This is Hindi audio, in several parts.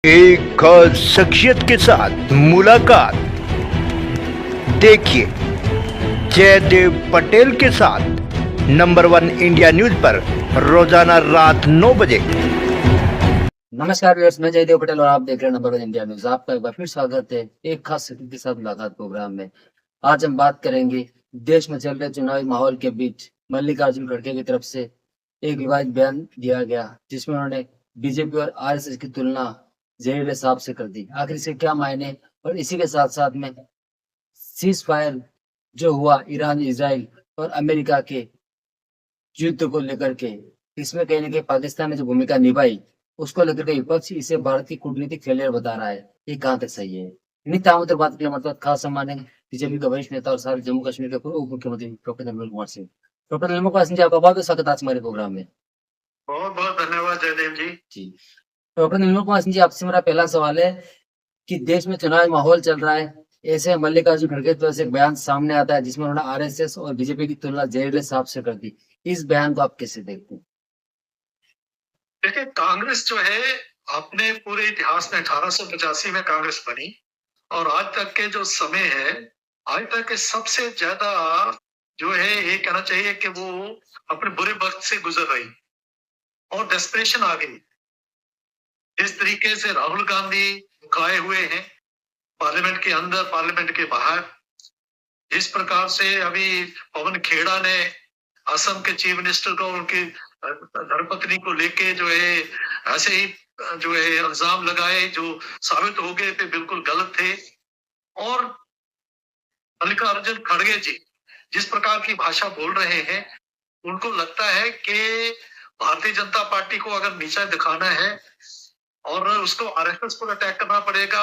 एक खास शख्सियत के साथ मुलाकात। देखिए जयदेव पटेल के साथ नंबर 1 इंडिया न्यूज पर रोजाना रात 9 बजे। नमस्कार व्यूअर्स, मैं जयदेव पटेल और आप देख रहे हैं नंबर 1 इंडिया न्यूज। आपका एक बार फिर स्वागत है एक खास शख्सियत के साथ मुलाकात प्रोग्राम में। आज हम बात करेंगे देश में चल रहे चुनावी माहौल के बीच मल्लिकार्जुन खड़गे की तरफ से एक विवादित बयान दिया गया, जिसमें उन्होंने बीजेपी और आरएसएस की तुलना जहरीले सांप से कर दी। आखिर इसके क्या मायने, और इसी के साथ साथ में सीज फायर जो हुआ ईरान, इजराइल और अमेरिका के युद्ध को लेकर के, इसमें कहीं न कहीं पाकिस्तान ने जो भूमिका निभाई, उसको लेकर के विपक्ष इसे भारत की कूटनीतिक फेलियर बता रहा है। ये कहाँ तक सही है? इन्हीं तमाम तर बात के लिए हमारे साथ खास सम्मान है बीजेपी के वरिष्ठ नेता और सारे जम्मू कश्मीर के पूर्व उप मुख्यमंत्री डॉक्टर निर्मल कुमार सिंह। डॉक्टर निर्मल कुमार सिंह जी, आपका बहुत-बहुत स्वागत है आज हमारे प्रोग्राम में। बहुत-बहुत धन्यवाद जयदेव जी। जी। डॉक्टर निर्मल कुमार सिंह जी, आपसे मेरा पहला सवाल है कि देश में चुनावी माहौल चल रहा है, ऐसे में मल्लिकार्जुन खड़गे की तरफ से एक बयान सामने आता है, जिसमें उन्होंने आरएसएस और बीजेपी की तुलना जहरीले सांप से कर दी। इस बयान को आप कैसे देखते हैं? देखिए, कांग्रेस जो है अपने पूरे इतिहास में 1885 में कांग्रेस बनी और आज तक के जो समय है, आज तक के सबसे ज्यादा जो है ये कहना चाहिए कि वो अपने बुरे वक्त से गुजर रही और डेस्परेशन आ गई। इस तरीके से राहुल गांधी खाए हुए हैं, पार्लियामेंट के अंदर, पार्लियामेंट के बाहर। जिस प्रकार से अभी पवन खेड़ा ने असम के चीफ मिनिस्टर को उनकी धर्मपत्नी को लेके जो है ऐसे ही जो है इल्जाम लगाए, जो साबित हो गए थे बिल्कुल गलत थे। और मल्लिकार्जुन खड़गे जी जिस प्रकार की भाषा बोल रहे हैं, उनको लगता है कि भारतीय जनता पार्टी को अगर नीचा दिखाना है और उसको आरएसएस पर अटैक करना पड़ेगा,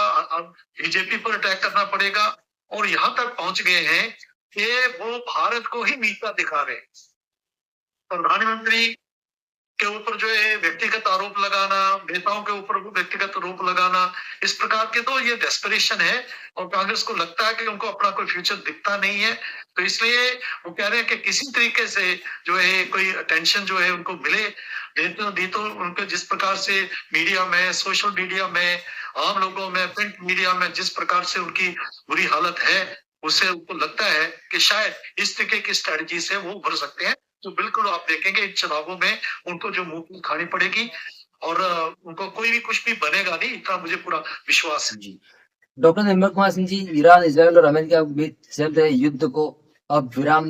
बीजेपी पर अटैक करना पड़ेगा, और यहाँ तक पहुंच गए हैं कि वो भारत को ही नीचा दिखा रहे हैं। प्रधानमंत्री के ऊपर जो है व्यक्तिगत आरोप लगाना, नेताओं के ऊपर व्यक्तिगत आरोप लगाना, इस प्रकार के तो ये डेस्परेशन है। और कांग्रेस को लगता है कि उनको अपना कोई फ्यूचर दिखता नहीं है, तो इसलिए वो कह रहे हैं कि किसी तरीके से जो है कोई अटेंशन जो है उनको मिले। नहीं तो उनको जिस प्रकार से मीडिया में, सोशल मीडिया में, आम लोगों में, प्रिंट मीडिया में जिस प्रकार से उनकी बुरी हालत है, उससे उनको लगता है कि शायद इस तरीके की स्ट्रेटजी से वो उभर सकते हैं। तो बिल्कुल आप देखेंगे इन चुनावों में उनको जो मुंह की खानी पड़ेगी और उनको कोई भी कुछ भी बनेगा नहीं, इतना मुझे पूरा विश्वास है। जी। Doctor Nirmal Kumar Singh ji, Iran, Israel और अमेरिका के बीच चल रहे युद्ध को अब विराम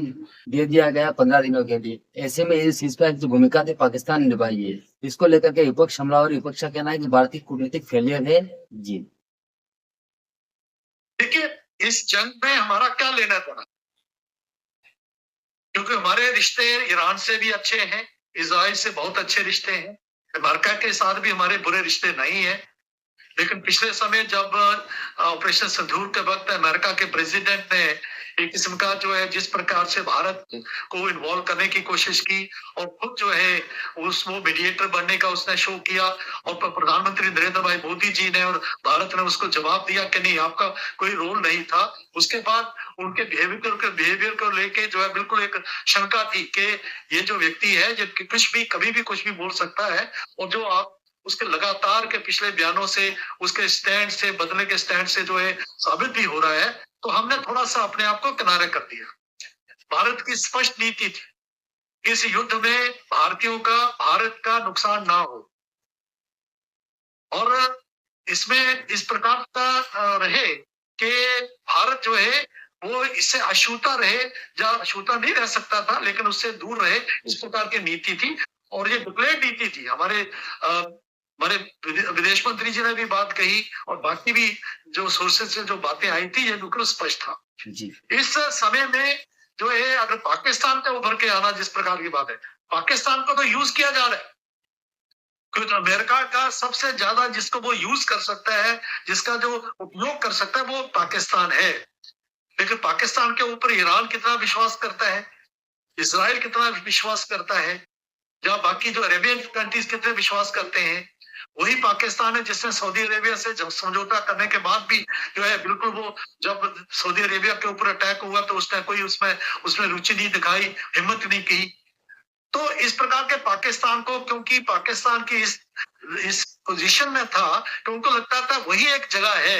दे दिया गया 15 दिनों के लिए। ऐसे में ये सीज़फायर की जो भूमिका थी पाकिस्तान ने निभाई है, इसको लेकर के विपक्ष हमला और विपक्ष का कहना है कि भारतीय कूटनीतिक फेलियर है। जी। देखिए, इस जंग में हमारा क्या लेना देना, क्योंकि हमारे रिश्ते ईरान से भी अच्छे हैं, इजराइल से बहुत अच्छे रिश्ते हैं, अमेरिका के साथ भी हमारे बुरे रिश्ते नहीं है। लेकिन पिछले समय जब ऑपरेशन सिंदूर के वक्त अमेरिका के प्रेसिडेंट ने एक किस्म का जो है जिस प्रकार से भारत को इन्वॉल्व करने की कोशिश की और खुद जो है वो मीडिएटर बनने का उसने शो किया, और प्रधानमंत्री नरेंद्र भाई मोदी जी ने और भारत ने उसको जवाब दिया कि नहीं, आपका कोई रोल नहीं था। उसके बाद उनके बिहेवियर को लेके जो है बिल्कुल एक शंका थी कि ये जो व्यक्ति है जो कुछ भी कभी भी कुछ भी बोल सकता है, और जो आप उसके लगातार के पिछले बयानों से, उसके स्टैंड से, बदले के स्टैंड से जो है साबित भी हो रहा है, तो हमने थोड़ा सा अपने आप को किनारे कर दिया। भारत की स्पष्ट नीति थी इस युद्ध में भारतीयों का, भारत का नुकसान ना हो, और इसमें इस प्रकार का रहे कि भारत जो है वो इससे अछूता रहे, जहां अछूता नहीं रह सकता था लेकिन उससे दूर रहे, इस प्रकार की नीति थी। और ये डिक्लेयर नीति थी। हमारे विदेश मंत्री जी ने भी बात कही और बाकी भी जो सोर्सेज से जो बातें आई थी, ये बिल्कुल स्पष्ट था। जी। इस समय में जो है अगर पाकिस्तान का उभर के आना जिस प्रकार की बात है, पाकिस्तान को तो यूज किया जा रहा है, क्योंकि अमेरिका का सबसे ज्यादा जिसको वो यूज कर सकता है, जिसका जो उपयोग कर सकता है, वो पाकिस्तान है। लेकिन पाकिस्तान के ऊपर ईरान कितना विश्वास करता है, इसराइल कितना विश्वास करता है, जहाँ बाकी जो अरेबियन कंट्रीज कितने विश्वास करते हैं, वही पाकिस्तान है जिसने सऊदी अरेबिया से जब समझौता करने के बाद भी जो है बिल्कुल वो जब सऊदी अरेबिया के ऊपर अटैक हुआ तो उसने कोई उसमें उसमें रुचि नहीं दिखाई, हिम्मत नहीं की। तो इस प्रकार के पाकिस्तान को, क्योंकि पाकिस्तान की इस पोजीशन में था तो उनको लगता था वही एक जगह है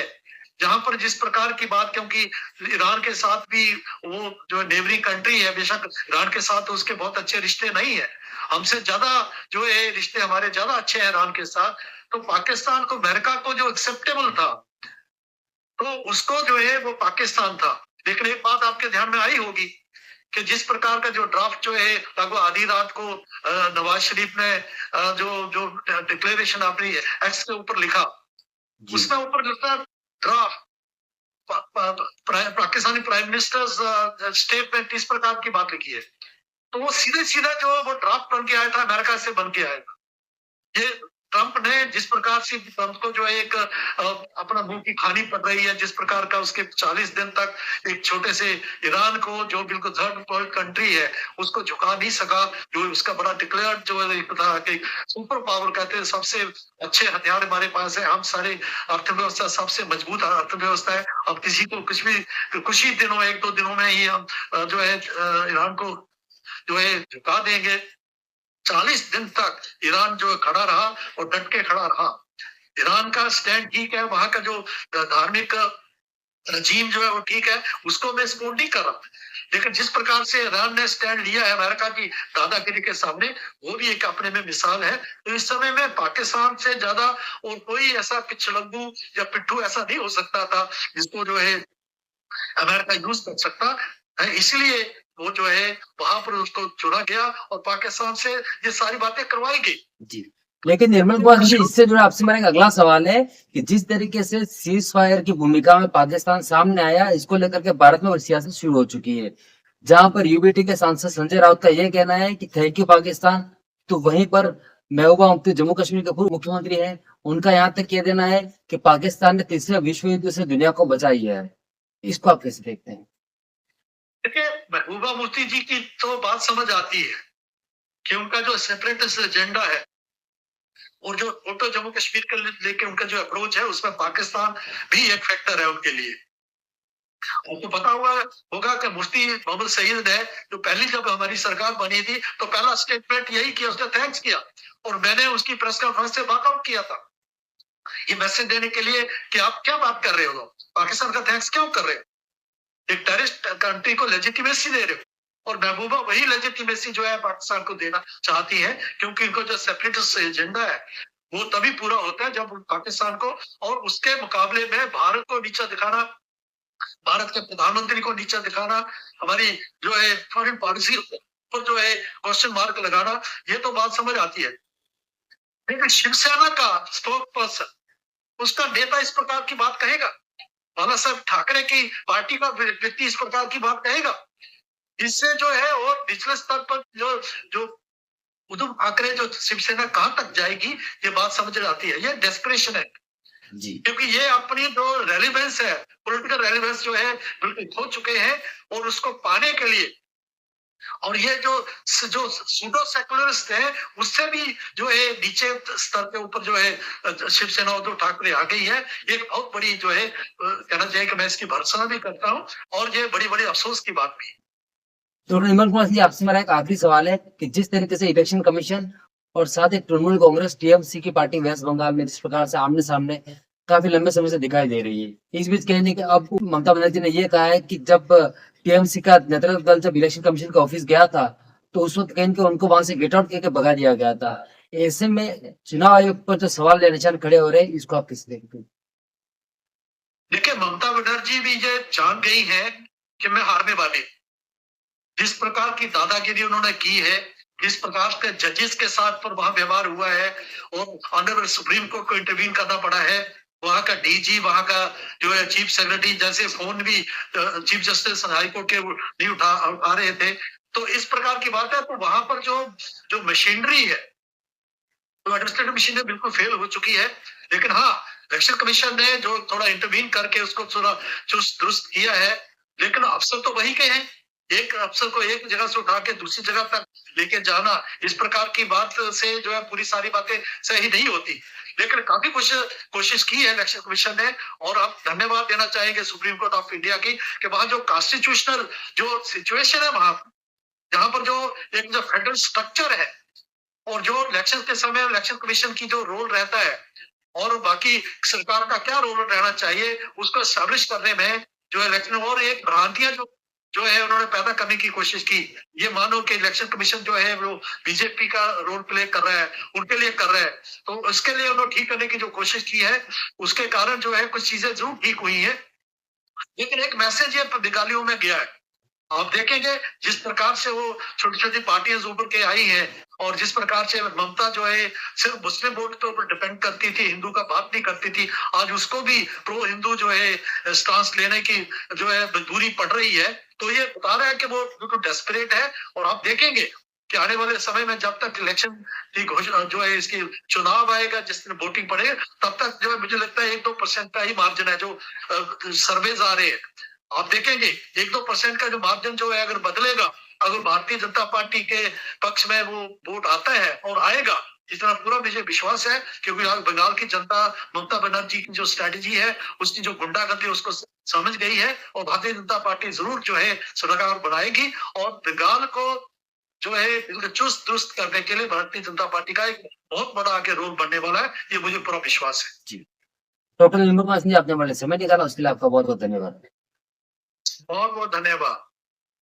जहां पर जिस प्रकार की बात, क्योंकि ईरान के साथ भी वो जो नेबरिंग कंट्री है, बेशक ईरान के साथ तो उसके बहुत अच्छे रिश्ते नहीं है, हमसे ज्यादा जो है रिश्ते हमारे ज्यादा अच्छे हैं ईरान के साथ। तो पाकिस्तान को, अमेरिका को जो एक्सेप्टेबल था तो उसको जो है वो पाकिस्तान था। लेकिन एक बात आपके ध्यान में आई होगी कि जिस प्रकार का जो ड्राफ्ट जो है लगभग आधी रात को नवाज शरीफ ने जो जो डिक्लेरेशन अपनी एक्स के ऊपर लिखा, जी उसमें ऊपर लिखा draft Pakistani prime minister statement, इस प्रकार की बात लिखी है। तो वो सीधे सीधे जो वो ड्राफ्ट बन के आया था, अमेरिका से बन के आया था। ये ट्रंप ने जिस प्रकार से ट्रंप को जो है एक अपना मुंह की खानी पड़ रही है, जिस प्रकार का उसके 40 दिन तक एक छोटे से ईरान को जो बिल्कुल थर्ड वर्ल्ड कंट्री है उसको झुका नहीं सका, जो उसका बड़ा डिक्लेयर्ड जो है एक था कि सुपर पावर कहते हैं, सबसे अच्छे हथियार हमारे पास है, हम सारे अर्थव्यवस्था सबसे मजबूत अर्थव्यवस्था है, अब किसी को कुछ ही दिनों, एक दो दिनों में ही हम जो है ईरान को जो है झुका देंगे। 40 दिन तक ईरान जो खड़ा रहा और डट के खड़ा रहा। ईरान का स्टैंड ठीक है, वहां का जो धार्मिक रजीम जो है वो ठीक है, उसको मैं सपोर्ट नहीं कर रहा, लेकिन जिस प्रकार से ईरान ने स्टैंड लिया है अमेरिका की दादागिरी के सामने, वो भी एक अपने में मिसाल है। तो इस समय में पाकिस्तान से ज्यादा और कोई ऐसा पिछलग्गू या पिट्ठू ऐसा नहीं हो सकता था जिसको जो है अमेरिका यूज कर सकता है। इसलिए वो जो है वहां पर उसको चुना गया और पाकिस्तान से ये सारी बातें करवाई गई। जी। लेकिन निर्मल कुमार जी, इससे जुड़ा आपसे मेरा एक अगला सवाल है कि जिस तरीके से सीज फायर की भूमिका में पाकिस्तान सामने आया, इसको लेकर के भारत में सियासत शुरू हो चुकी है, जहां पर यूबीटी के सांसद संजय राउत का यह कहना है कि थैंक यू पाकिस्तान, तो वहीं पर महबूबा मुफ्ती जम्मू कश्मीर के पूर्व मुख्यमंत्री है, उनका यहाँ तक कह देना है कि पाकिस्तान ने तीसरे विश्व युद्ध से दुनिया को बचाई है। इसको आप कैसे देखते हैं? देखिए, महबूबा मुफ्ती जी की तो बात समझ आती है कि उनका जो सेपरेटिस्ट एजेंडा है और जो टोटल जम्मू कश्मीर के लेके उनका जो अप्रोच है, उसमें पाकिस्तान भी एक फैक्टर है उनके लिए। आपको पता होगा कि मुफ्ती मोहम्मद सईद है, जो पहली जब हमारी सरकार बनी थी तो पहला स्टेटमेंट यही किया, उसने थैंक्स किया, और मैंने उसकी प्रेस कॉन्फ्रेंस से वॉकआउट किया था ये मैसेज देने के लिए कि आप क्या बात कर रहे हो, पाकिस्तान का थैंक्स क्यों कर रहे हो, एक टेररिस्ट कंट्री को लेजिटिमेसी दे रहे हो। और महबूबा वही लेजिटिमेसी जो है पाकिस्तान को देना चाहती है, क्योंकि इनको जो सेपरेटिस्ट एजेंडा है वो तभी पूरा होता है जब पाकिस्तान को और उसके मुकाबले में भारत को नीचा दिखाना, भारत के प्रधानमंत्री को नीचा दिखाना, हमारी जो है फॉरेन पॉलिसी पर जो है क्वेश्चन मार्क लगाना, ये तो बात समझ आती है। लेकिन शिवसेना का स्पोक पर्सन, उसका नेता इस प्रकार की बात कहेगा, बाला साहब ठाकरे की पार्टी का व्यक्ति इस प्रकार की बात कहेगा, इससे जो है वो निचले स्तर पर जो जो उद्धव ठाकरे जो शिवसेना कहां तक जाएगी, ये बात समझ आती है। ये डेस्परेशन है जी क्योंकि ये अपनी जो रेलिवेंस है, पॉलिटिकल रेलिवेंस जो है बिल्कुल खो चुके हैं, और उसको पाने के लिए, और ये जो सूडो सेकुलरिस्ट है उससे भी जो है नीचे स्तर के ऊपर जो है शिवसेना उद्धव ठाकरे आ गई है। ये बहुत बड़ी जो है कहना चाहिए कि मैं इसकी भर्त्सना भी करता हूँ, और ये बड़ी बड़ी अफसोस की बात भी है। तो निर्मल कुमार जी, आपसे मेरा एक आखिरी सवाल है कि जिस तरीके से इलेक्शन कमीशन और साथ ही तृणमूल कांग्रेस टीएमसी की पार्टी वेस्ट बंगाल में जिस प्रकार से आमने सामने काफी लंबे समय से दिखाई दे रही है, इस बीच कहने के अब ममता बनर्जी ने यह कहा है कि जब टीएमसी का नेतृत्व दल जब इलेक्शन कमीशन का ऑफिस गया था तो उस वक्त कहीं उनको वहां से गेट आउट करके भगा दिया गया था। ऐसे में चुनाव आयोग पर जो सवाल या निशान खड़े हो रहे हैं, इसको आप कैसे देखते हैं? देखिए, ममता बनर्जी भी ये जान गई है कि मैं हारने वाली, जिस प्रकार की दादागिरी उन्होंने की है, जिस प्रकार के जजेस के साथ पर वहां व्यवहार हुआ है, और ऑनरेबल सुप्रीम कोर्ट को इंटरवीन करना पड़ा है, वहां का डीजी, वहां का जो है चीफ सेक्रेटरी, जैसे फोन भी चीफ जस्टिस हाई कोर्ट के नहीं उठा रहे थे, तो इस प्रकार की बात है। तो वहां पर जो मशीनरी है, तो एडमिनिस्ट्रेटिव मशीनरी बिल्कुल फेल हो चुकी है। लेकिन हाँ, इलेक्शन कमीशन ने जो थोड़ा इंटरवीन करके उसको थोड़ा चुस्त दुरुस्त किया है, लेकिन अफसर तो वही के हैं। एक अफसर को एक जगह से उठा के दूसरी जगह तक लेके जाना, इस प्रकार की बात से जो है पूरी सारी बातें सही नहीं होती। लेकिन काफी कुछ कोशिश की है इलेक्शन कमीशन ने, और हम धन्यवाद देना चाहेंगे सुप्रीम कोर्ट ऑफ इंडिया की कि वहां जो कॉन्स्टिट्यूशनल जो सिचुएशन है वहां जहां पर जो एक जो फेडरल स्ट्रक्चर है और जो इलेक्शन के समय इलेक्शन कमीशन की जो रोल रहता है और बाकी सरकार का क्या रोल रहना चाहिए उसको एस्टैब्लिश करने में जो इलेक्शन और एक भ्रांतियां जो है उन्होंने पैदा करने की कोशिश की। ये मानो कि इलेक्शन कमीशन जो है वो बीजेपी का रोल प्ले कर रहा है, उनके लिए कर रहा है, तो उसके लिए उन्होंने ठीक करने की जो कोशिश की है उसके कारण जो है कुछ चीजें जरूर ठीक हुई है, लेकिन एक मैसेज ये बंगालियों में गया है। आप देखेंगे जिस प्रकार से वो छोटी छोटी पार्टियां उभर के आई हैं और जिस प्रकार से ममता जो है सिर्फ मुस्लिम वोट के ऊपर डिपेंड करती थी, हिंदू का बात नहीं करती थी, आज उसको भी प्रो हिंदू जो है स्टांस लेने की जो है दूरी पड़ रही है। तो ये बता रहा है कि वो बिल्कुल डेस्परेट है। और आप देखेंगे कि आने वाले समय में जब तक इलेक्शन की घोषणा जो है इसकी चुनाव आएगा, जिस दिन वोटिंग पड़ेगा, तब तक जो है मुझे लगता है 1-2% का ही मार्जिन है जो सर्वेज आ रहे हैं। आप देखेंगे 1-2% का जो मार्जिन जो है अगर बदलेगा, अगर भारतीय जनता पार्टी के पक्ष में वो वोट आता है और आएगा, इतना पूरा मुझे विश्वास है, क्योंकि आज बंगाल की जनता ममता बनर्जी की जो स्ट्रेटेजी है, उसकी जो गुंडागर्दी उसको समझ गई है और भारतीय जनता पार्टी जरूर जो है सरकार बनाएगी और बंगाल को जो है बिल्कुल चुस्त दुरुस्त करने के लिए भारतीय जनता पार्टी का एक बहुत बड़ा आगे रोल बनने वाला है, ये मुझे पूरा विश्वास है। जी। डॉक्टर निर्मल पास जी, आपने हमारे लिए समय निकाला, उसके लिए आपका बहुत बहुत धन्यवाद। बहुत बहुत धन्यवाद।